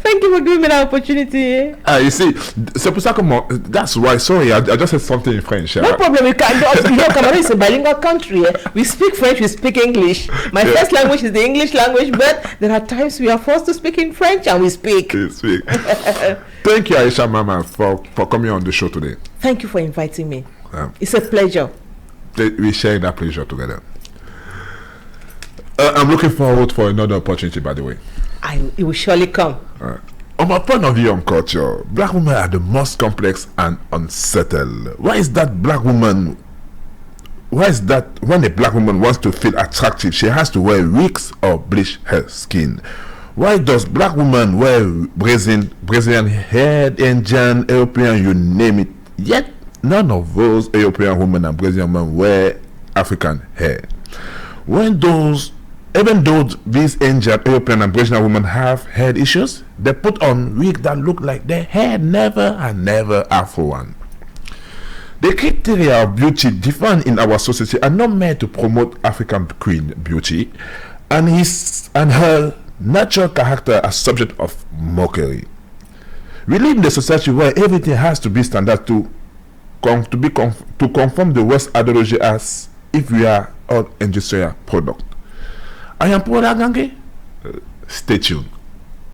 Thank you for giving me the opportunity. You see, c'est pour ça que that's why. Sorry, I just said something in French. No problem. You can. You know, Cameroon is a bilingual country. We speak French. We speak English. My first language is the English language, but there are times we are forced to speak in French, and we speak. Thank you, AISHA Mamah, for coming on the show today. Thank you for inviting me. It's a pleasure. We share that pleasure together. I'm looking forward for another opportunity, by the way. It will surely come. On my point of view on culture, black women are the most complex and unsettled. Why is that when a black woman wants to feel attractive, she has to wear wigs or bleach her skin? Why does black woman wear Brazilian hair, Indian, European, you name it, yet none of those European women and Brazilian women wear African hair? Even though these Indian, European and Brazilian women have hair issues, they put on wigs that look like their hair never Afro one. The criteria of beauty defined in our society are not meant to promote African queen beauty and her natural character as subject of mockery. We live in a society where everything has to be standard to conform the West ideology as if we are all industrial product. I am Paul Gange. Stay tuned.